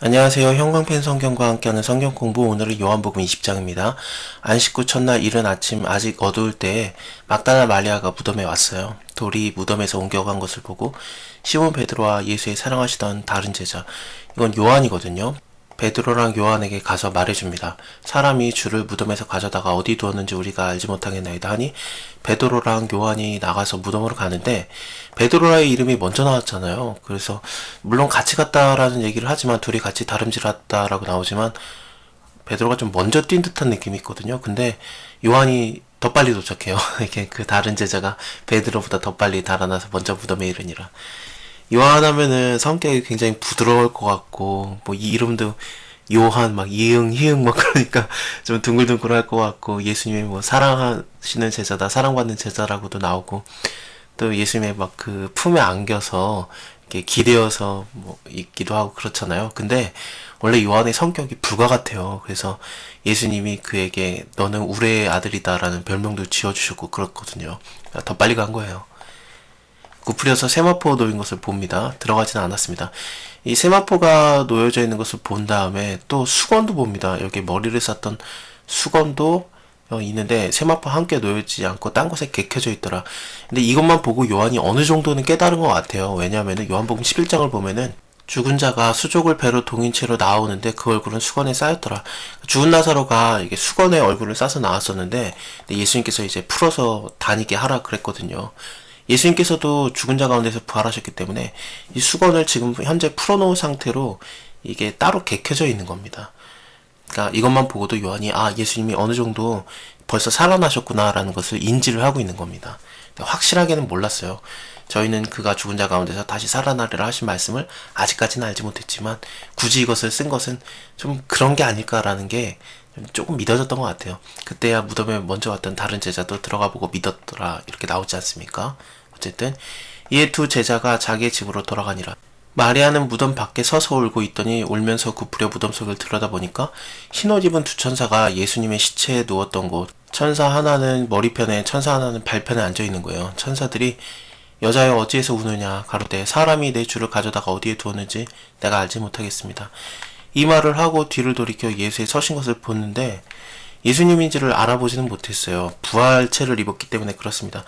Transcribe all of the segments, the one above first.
안녕하세요. 형광펜 성경과 함께하는 성경 공부, 오늘은 요한복음 20장입니다. 안식 후 첫날 이른 아침 아직 어두울 때에 막다나 마리아가 무덤에 왔어요. 돌이 무덤에서 옮겨간 것을 보고 시몬 베드로와 예수의 사랑하시던 다른 제자, 이건 요한이거든요. 베드로랑 요한에게 가서 말해줍니다. 사람이 주를 무덤에서 가져다가 어디 두었는지 우리가 알지 못하겠나이다 하니 베드로랑 요한이 나가서 무덤으로 가는데 베드로라의 이름이 먼저 나왔잖아요. 그래서 물론 같이 갔다라는 얘기를 하지만 둘이 같이 다름질했다라고 나오지만 베드로가 좀 먼저 뛴 듯한 느낌이 있거든요. 근데 요한이 더 빨리 도착해요. 이게 그 다른 제자가 베드로보다 더 빨리 달아나서 먼저 무덤에 이르니라. 요한 하면은 성격이 굉장히 부드러울 것 같고, 뭐, 이 이름도 요한, 막, 이응, 희응, 막, 그러니까 좀 둥글둥글할 것 같고, 예수님이 뭐, 사랑하시는 제자다, 사랑받는 제자라고도 나오고, 또 예수님의 막 그 품에 안겨서, 이렇게 기대어서 뭐, 있기도 하고 그렇잖아요. 근데, 원래 요한의 성격이 불과 같아요. 그래서 예수님이 그에게 너는 우레의 아들이다라는 별명도 지어주셨고 그렇거든요. 더 빨리 간 거예요. 구부려서 세마포 놓인 것을 봅니다. 들어가지는 않았습니다. 이 세마포가 놓여져 있는 것을 본 다음에 또 수건도 봅니다. 여기 머리를 쌌던 수건도 있는데 세마포 함께 놓여지지 않고 딴 곳에 개켜져 있더라. 근데 이것만 보고 요한이 어느 정도는 깨달은 것 같아요. 왜냐하면 요한복음 11장을 보면은 죽은 자가 수족을 배로 동인 채로 나오는데 그 얼굴은 수건에 쌓였더라. 죽은 나사로가 이게 수건에 얼굴을 싸서 나왔었는데 예수님께서 이제 풀어서 다니게 하라 그랬거든요. 예수님께서도 죽은 자 가운데서 부활하셨기 때문에 이 수건을 지금 현재 풀어놓은 상태로 이게 따로 개켜져 있는 겁니다. 그러니까 이것만 보고도 요한이 예수님이 어느 정도 벌써 살아나셨구나라는 것을 인지를 하고 있는 겁니다. 확실하게는 몰랐어요. 저희는 그가 죽은 자 가운데서 다시 살아나리라 하신 말씀을 아직까지는 알지 못했지만 굳이 이것을 쓴 것은 좀 그런 게 아닐까라는 게 조금 믿어졌던 것 같아요. 그때야 무덤에 먼저 왔던 다른 제자도 들어가 보고 믿었더라 이렇게 나오지 않습니까? 어쨌든 이에 두 제자가 자기의 집으로 돌아가니라. 마리아는 무덤 밖에 서서 울고 있더니 울면서 굽으려 무덤 속을 들여다보니까 흰옷 입은 두 천사가 예수님의 시체에 누웠던 곳, 천사 하나는 머리편에 천사 하나는 발편에 앉아있는 거예요. 천사들이 여자여 어찌해서 우느냐 가로되 사람이 내 주를 가져다가 어디에 두었는지 내가 알지 못하겠습니다. 이 말을 하고 뒤를 돌이켜 예수의 서신 것을 보는데 예수님인지를 알아보지는 못했어요. 부활체를 입었기 때문에 그렇습니다.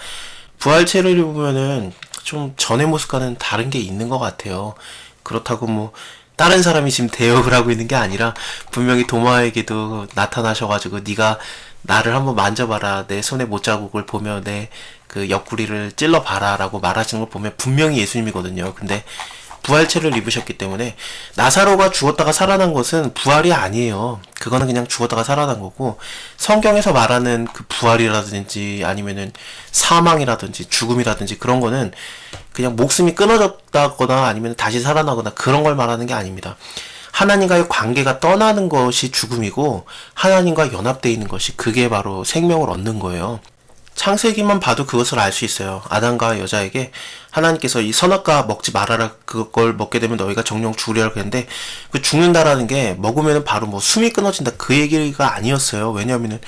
부활체를 입으면은 좀 전의 모습과는 다른 게 있는 것 같아요. 그렇다고 뭐 다른 사람이 지금 대역을 하고 있는 게 아니라 분명히 도마에게도 나타나셔가지고 네가 나를 한번 만져봐라, 내 손의 못자국을 보며 내 그 옆구리를 찔러봐라 라고 말하시는 걸 보면 분명히 예수님이거든요. 근데 부활체를 입으셨기 때문에 나사로가 죽었다가 살아난 것은 부활이 아니에요. 그거는 그냥 죽었다가 살아난 거고, 성경에서 말하는 그 부활이라든지 아니면은 사망이라든지 죽음이라든지 그런 거는 그냥 목숨이 끊어졌다거나 아니면 다시 살아나거나 그런 걸 말하는 게 아닙니다. 하나님과의 관계가 떠나는 것이 죽음이고 하나님과 연합되어 있는 것이 그게 바로 생명을 얻는 거예요. 창세기만 봐도 그것을 알 수 있어요. 아담과 여자에게 하나님께서 이 선악과 먹지 말아라, 그걸 먹게 되면 너희가 정령 죽으리라 그랬는데 그 죽는다라는 게 먹으면 바로 뭐 숨이 끊어진다 그 얘기가 아니었어요. 왜냐하면은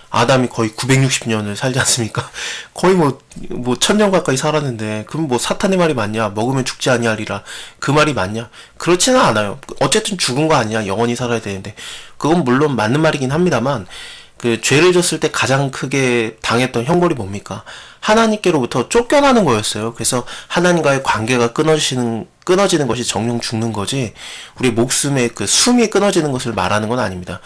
아담이 거의 960년을 살지 않습니까? 거의 뭐 1000년 가까이 살았는데 그럼 뭐 사탄의 말이 맞냐? 먹으면 죽지 아니하리라 그 말이 맞냐? 그렇지는 않아요. 어쨌든 죽은 거 아니야. 영원히 살아야 되는데 그건 물론 맞는 말이긴 합니다만 그 죄를 졌을 때 가장 크게 당했던 형벌이 뭡니까? 하나님께로부터 쫓겨나는 거였어요. 그래서 하나님과의 관계가 끊어지는 것이 정령 죽는 거지 우리 목숨의 그 숨이 끊어지는 것을 말하는 건 아닙니다.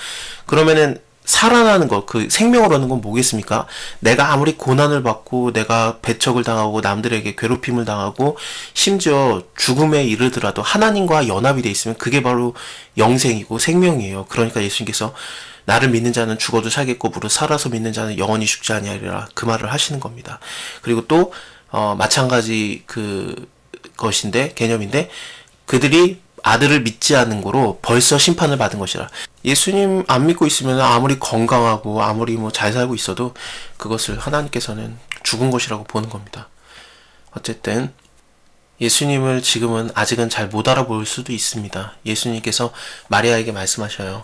그러면은 살아나는 것, 그 생명을 얻는 건 뭐겠습니까? 내가 아무리 고난을 받고 내가 배척을 당하고 남들에게 괴롭힘을 당하고 심지어 죽음에 이르더라도 하나님과 연합이 돼 있으면 그게 바로 영생이고 생명이에요. 그러니까 예수님께서 나를 믿는 자는 죽어도 살겠고 무릇 살아서 믿는 자는 영원히 죽지 아니하리라 그 말을 하시는 겁니다. 그리고 또 마찬가지 그 것인데 개념인데 그들이 아들을 믿지 않는 거로 벌써 심판을 받은 것이라. 예수님 안 믿고 있으면 아무리 건강하고 아무리 뭐 잘 살고 있어도 그것을 하나님께서는 죽은 것이라고 보는 겁니다. 어쨌든 예수님을 지금은 아직은 잘 못 알아볼 수도 있습니다. 예수님께서 마리아에게 말씀하셔요.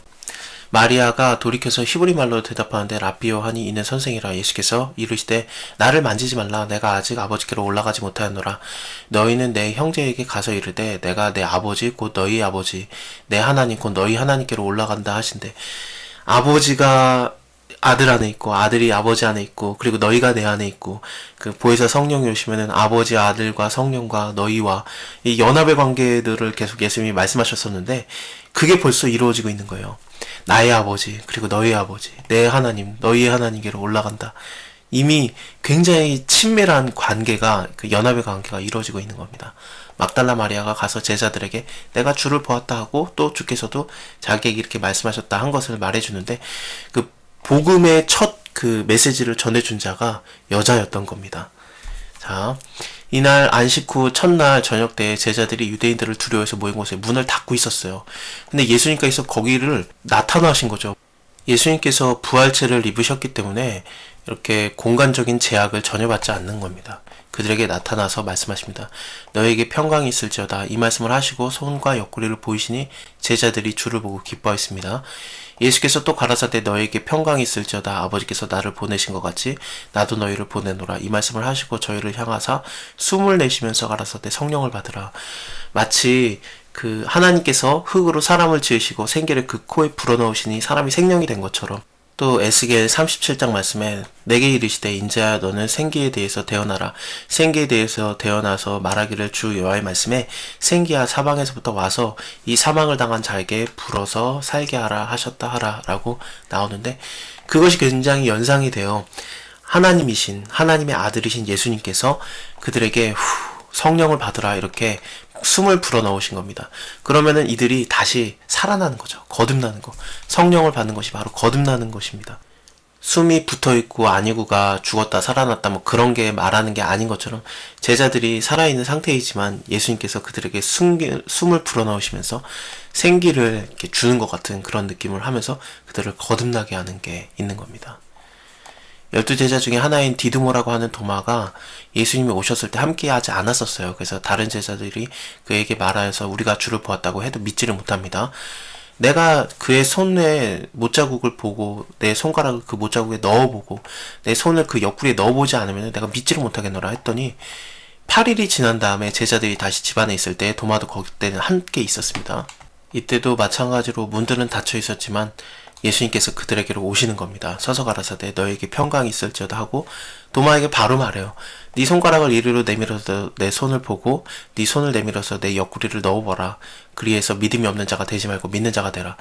마리아가 돌이켜서 히브리 말로 대답하는데 라비오 하니 이는 선생이라. 예수께서 이르시되 나를 만지지 말라. 내가 아직 아버지께로 올라가지 못하였노라. 너희는 내 형제에게 가서 이르되 내가 내 아버지 곧 너희 아버지 내 하나님 곧 너희 하나님께로 올라간다 하신대. 아버지가 아들 안에 있고 아들이 아버지 안에 있고 그리고 너희가 내 안에 있고 그 보혜사 성령이 오시면은 아버지 아들과 성령과 너희와 이 연합의 관계들을 계속 예수님이 말씀하셨었는데 그게 벌써 이루어지고 있는 거예요. 나의 아버지 그리고 너희의 아버지 내 하나님 너희의 하나님께로 올라간다. 이미 굉장히 친밀한 관계가 그 연합의 관계가 이루어지고 있는 겁니다. 막달라 마리아가 가서 제자들에게 내가 주를 보았다 하고 또 주께서도 자기에게 이렇게 말씀하셨다 한 것을 말해주는데 그 복음의 첫 그 메시지를 전해준 자가 여자였던 겁니다. 자, 이날 안식 후 첫날 저녁 때 제자들이 유대인들을 두려워해서 모인 곳에 문을 닫고 있었어요. 근데 예수님께서 거기를 나타나신 거죠. 예수님께서 부활체를 입으셨기 때문에 이렇게 공간적인 제약을 전혀 받지 않는 겁니다. 그들에게 나타나서 말씀하십니다. 너에게 평강이 있을지어다. 이 말씀을 하시고 손과 옆구리를 보이시니 제자들이 주를 보고 기뻐했습니다. 예수께서 또 가라사대 너에게 평강이 있을지어다. 아버지께서 나를 보내신 것 같이 나도 너희를 보내노라. 이 말씀을 하시고 저희를 향하사 숨을 내쉬면서 가라사대 성령을 받으라. 마치 그 하나님께서 흙으로 사람을 지으시고 생기를 그 코에 불어넣으시니 사람이 생명이 된 것처럼 또 에스겔 37장 말씀에 내게 이르시되 인자야 너는 생기에 대해서 대언하라. 생기에 대해서 대언하서 말하기를 주 여호와의 말씀에 생기야 사방에서부터 와서 이 사망을 당한 자에게 불어서 살게 하라 하셨다 하라 라고 나오는데 그것이 굉장히 연상이 돼요. 하나님이신 하나님의 아들이신 예수님께서 그들에게 성령을 받으라 이렇게 숨을 불어넣으신 겁니다. 그러면은 이들이 다시 살아나는 거죠. 거듭나는 거. 성령을 받는 것이 바로 거듭나는 것입니다. 숨이 붙어있고 아니고가 죽었다 살아났다 뭐 그런 게 말하는 게 아닌 것처럼 제자들이 살아있는 상태이지만 예수님께서 그들에게 숨을 불어넣으시면서 생기를 이렇게 주는 것 같은 그런 느낌을 하면서 그들을 거듭나게 하는 게 있는 겁니다. 12제자 중에 하나인 디두모라고 하는 도마가 예수님이 오셨을 때 함께하지 않았었어요. 그래서 다른 제자들이 그에게 말하여서 우리가 주를 보았다고 해도 믿지를 못합니다. 내가 그의 손에 못자국을 보고 내 손가락을 그 못자국에 넣어보고 내 손을 그 옆구리에 넣어보지 않으면 내가 믿지를 못하겠노라 했더니 8일이 지난 다음에 제자들이 다시 집안에 있을 때 도마도 그때는 함께 있었습니다. 이때도 마찬가지로 문들은 닫혀 있었지만 예수님께서 그들에게로 오시는 겁니다. 서서 가라사대 너에게 평강이 있을지어다 하고 도마에게 바로 말해요. 네 손가락을 이리로 내밀어서 내 손을 보고 네 손을 내밀어서 내 옆구리를 넣어보라. 그리해서 믿음이 없는 자가 되지 말고 믿는 자가 되라.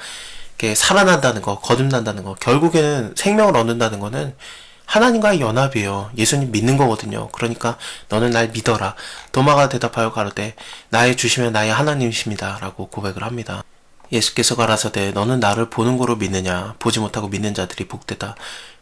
이렇게 살아난다는 거, 거듭난다는 거, 결국에는 생명을 얻는다는 거는 하나님과의 연합이에요. 예수님 믿는 거거든요. 그러니까 너는 날 믿어라. 도마가 대답하여 가로되 나의 주시면 나의 하나님이십니다. 라고 고백을 합니다. 예수께서 가라사대 너는 나를 보는 거로 믿느냐 보지 못하고 믿는 자들이 복되다.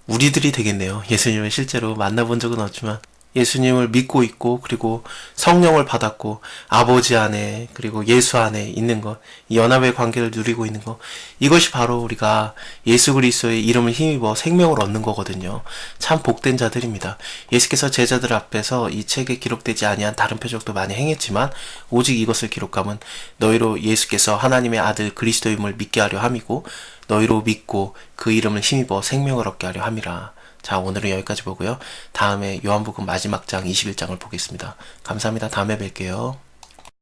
우리들이 되겠네요. 예수님을 실제로 만나본 적은 없지만 예수님을 믿고 있고 그리고 성령을 받았고 아버지 안에 그리고 예수 안에 있는 것, 이 연합의 관계를 누리고 있는 것, 이것이 바로 우리가 예수 그리스도의 이름을 힘입어 생명을 얻는 거거든요. 참 복된 자들입니다. 예수께서 제자들 앞에서 이 책에 기록되지 아니한 다른 표적도 많이 행했지만 오직 이것을 기록함은 너희로 예수께서 하나님의 아들 그리스도임을 믿게 하려 함이고 너희로 믿고 그 이름을 힘입어 생명을 얻게 하려 함이라. 자, 오늘은 여기까지 보고요. 다음에 요한복음 마지막 장 21장을 보겠습니다. 감사합니다. 다음에 뵐게요.